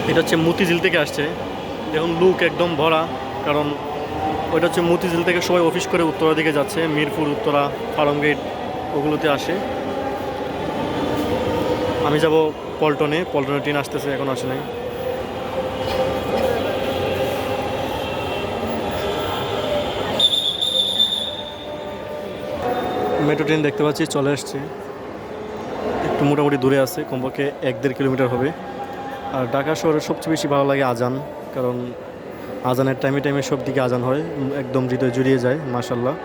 এটা হচ্ছে মতিঝিল থেকে আসছে, দেখুন লুক একদম ভরা, কারণ ওইটা হচ্ছে মতিঝিল থেকে সবাই অফিস করে উত্তরা দিকে যাচ্ছে, মিরপুর, উত্তরা, ফার্মগেট ওগুলোতে আসে। আমি যাব পল্টনে, পল্টনে ট্রেন আসতেছে, এখন আসে নাই। মেট্রো ট্রেন দেখতে পাচ্ছি চলে আসছে, একটু মোটামুটি দূরে আছে, কমপক্ষে 1-1.5 কিলোমিটার হবে। আর ঢাকা শহরে সবচেয়ে বেশি ভালো লাগে আজান, কারণ আজানের টাইমে টাইমে সব দিকে আজান হয়, একদম হৃদয় জুড়িয়ে যায়, মাশাল্লাহ।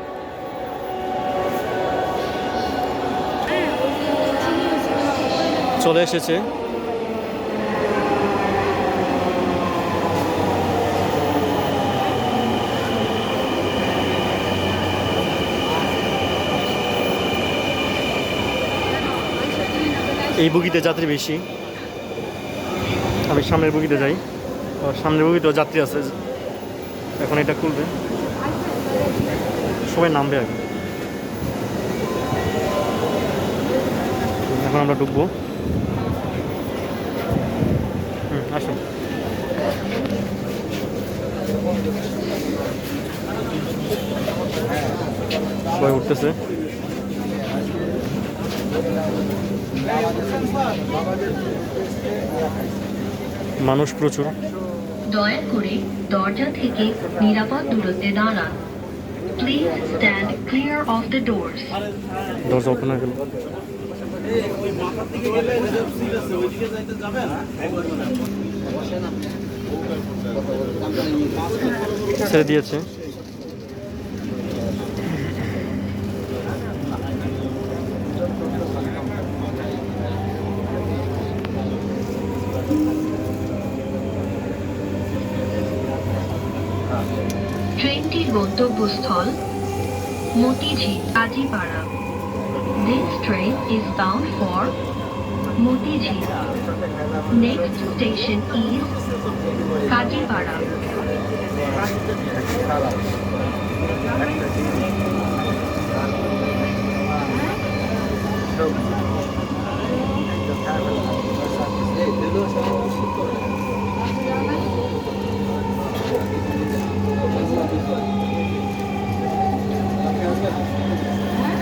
চলে এসেছে। এই বগিতে যাত্রী বেশি, আমি সামনের বগিতে যাই, আর সামনের বগিতেও যাত্রী আছে। এখন এটা খুলবে, সবাই নামবে আগে। এখন আমরা ঢুকবো। আসুন। সবাই উঠতেছে। মানুষ প্রচুর। দয়া করে দরজা থেকে নিরাপদ দূরত্বে দাঁড়ান। Please stand clear of the doors. দরজা ওপেন হয়ে গেল। ছেড়ে দিয়েছে। ট্রেনটির গন্তব্যস্থল Motijheel, Kazipara. This train is bound for Motijhil. Next station is Kajipara.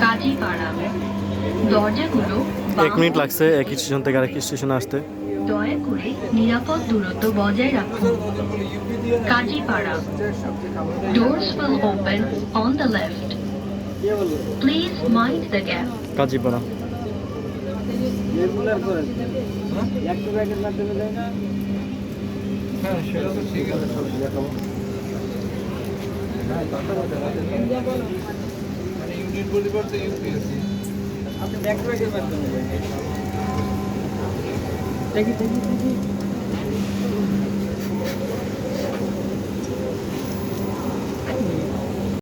Kazipara. দরজাগুলো 1 মিনিট লাগছে এক স্টেশন থেকে আরেক স্টেশনে আসতে। দয়া করে নিরাপদ দূরত্ব বজায় রাখুন। Kazipara. Doors will open on the left. Please mind the gap. Kazipara. Thank you.